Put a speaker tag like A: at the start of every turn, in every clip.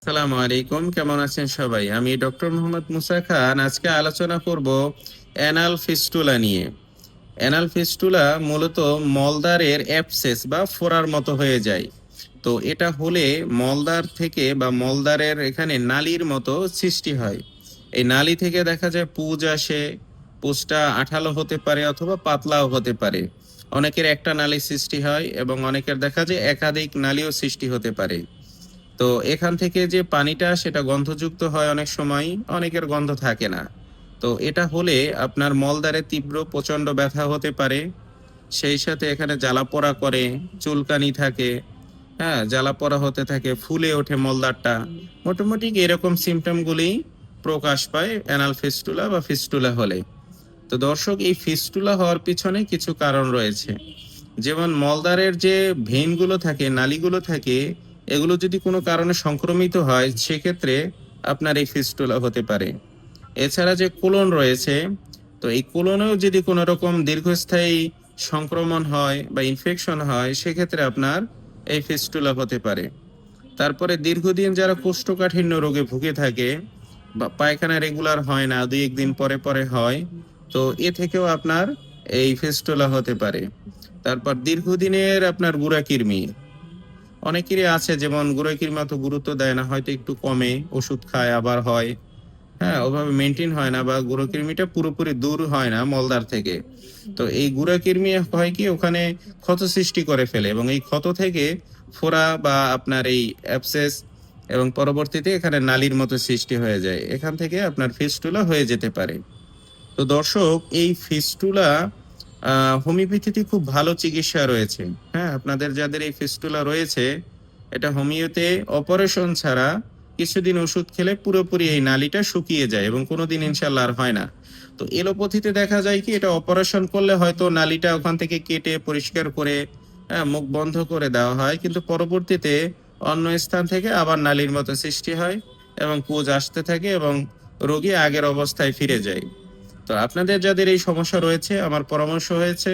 A: আসসালামু আলাইকুম, কেমন আছেন সবাই? আমি ডক্টর মোহাম্মদ মুসা খান। আজকে আলোচনা করব অ্যানাল ফিস্টুলা নিয়ে। অ্যানাল ফিস্টুলা মূলত মলদ্বারের অ্যাবসেস বা ফোড়ার মতো হয়ে যায়। তো এটা হলে মলদ্বার থেকে বা মলদ্বারের এখানে নালীর মতো সৃষ্টি হয়। এই নালী থেকে দেখা যায় পুজ আসে। পুজটা আঠালো হতে পারে অথবা পাতলাও হতে পারে। অনেকের একটা নালী সৃষ্টি হয় এবং অনেকের দেখা যায় একাধিক নালীও সৃষ্টি হতে পারে। তো এখান থেকে যে পানিটা সেটা গন্ধযুক্ত হয় অনেক সময়, অনেকের গন্ধ থাকে না। তো এটা হলে আপনার মলদ্বারে তীব্র প্রচন্ড ব্যথা হতে পারে। সেই সাথে এখানে জ্বালাপোড়া করে, চুলকানি থাকে, হ্যাঁ, জ্বালাপোড়া হতে থাকে, ফুলে ওঠে মলদ্বারটা। মোটামুটি এরকম সিমটম গুলি প্রকাশ পায় অ্যানাল ফিস্টুলা বা ফিস্টুলা হলে। তো দর্শক, এই ফিস্টুলা হওয়ার পিছনে কিছু কারণ রয়েছে। যেমন মলদ্বারের যে ভেইনগুলো থাকে, নালীগুলো থাকে, এগুলো যদি কোনো কারণে সংক্রমিত হয় সেক্ষেত্রে আপনার এই ফিস্টুলা হতে পারে। এছাড়া যে কোলন রয়েছে, তো এই কোলনেও যদি কোনো রকম দীর্ঘস্থায়ী সংক্রমণ হয় বা ইনফেকশন হয় সেক্ষেত্রে আপনার এই ফিস্টুলা হতে পারে। তারপরে দীর্ঘদিন যারা কোষ্ঠকাঠিন্য রোগে ভুগে থাকে বা পায়খানা রেগুলার হয় না, দুই একদিন পরে পরে হয়, তো এ থেকেও আপনার এই ফিস্টুলা হতে পারে। তারপর দীর্ঘদিনের আপনার গুড়াকির্মি অনেকেরই আছে, যেমন গুড়াকির্মি অত গুরুত্ব দেয় না, হয়তো একটু কমে ওষুধ খায় আবার হয়, হ্যাঁ, ওভাবে মেনটেন হয় না বা গুঁড়োকৃমিটা পুরোপুরি দূর হয় না মলদ্বার থেকে। তো এই গুঁড়োকৃমি হয় কি ওখানে ক্ষত সৃষ্টি করে ফেলে এবং এই ক্ষত থেকে ফোড়া বা আপনার এই অ্যাবসেস এবং পরবর্তীতে এখানে নালীর মতো সৃষ্টি হয়ে যায়। এখান থেকে আপনার ফিস্টুলা হয়ে যেতে পারে। তো দর্শক, এই ফিস্টুলা হোমিওপ্যাথিতে খুব ভালো চিকিৎসা রয়েছে। হ্যাঁ, আপনাদের যাদের এই ফিস্টুলা রয়েছে, এটা হোমিওতে অপারেশন ছাড়া কিছুদিন ওষুধ খেলে পুরোপুরি এই নালীটা শুকিয়ে যায় এবং কোনোদিন ইনশাল্লাহ আর হয় না। তো এলোপ্যাথিতে দেখা যায় কি এটা অপারেশন করলে হয়তো নালীটা ওখান থেকে কেটে পরিষ্কার করে, হ্যাঁ, মুখ বন্ধ করে দেওয়া হয়, কিন্তু পরবর্তীতে অন্য স্থান থেকে আবার নালীর মতো সৃষ্টি হয় এবং পুজ আসতে থাকে এবং রোগী আগের অবস্থায় ফিরে যায়। তো আপনাদের যাদের এই সমস্যা রয়েছে, আমার পরামর্শ হয়েছে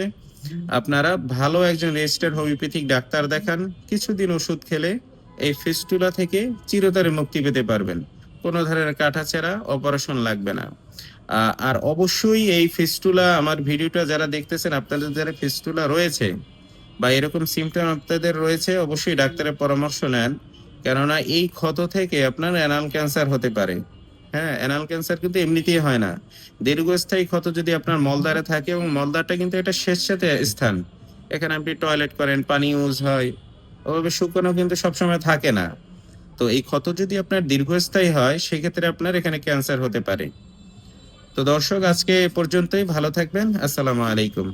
A: আপনারা ভালো একজন রেজিস্টার্ড হোমিওপ্যাথিক ডাক্তার দেখান। কিছুদিন ওষুধ খেলে এই ফিস্টুলা থেকে চিরতরে মুক্তি পেতে পারবেন। কোনো ধরনের কাটাছেঁড়া অপারেশন লাগবে না। আর অবশ্যই এই ফিস্টুলা, আমার ভিডিওটা যারা দেখতেছেন, আপনাদের যারা ফিস্টুলা রয়েছে বা এরকম সিমটম আপনাদের রয়েছে, অবশ্যই ডাক্তারের পরামর্শ নেন। কেননা এই ক্ষত থেকে আপনার অ্যানাল ক্যান্সার হতে পারে। হ্যাঁ, অ্যানাল ক্যান্সার কিন্তু এমনিতেই হয় না। দীর্ঘস্থায়ী ক্ষত যদি আপনার মলদ্বারে থাকে, এবং মলদ্বারটা কিন্তু এটা স্বেচ্ছাতে স্থান। এখানে আপনি টয়লেট করেন, পানি ইউজ হয়। ওভাবে শুকনো কিন্তু সবসময় থাকে না। তো এই ক্ষত যদি আপনার দীর্ঘস্থায়ী হয় সেক্ষেত্রে আপনার এখানে ক্যান্সার হতে পারে। তো দর্শক, আজকে এ পর্যন্তই। ভালো থাকবেন। আসসালামু আলাইকুম।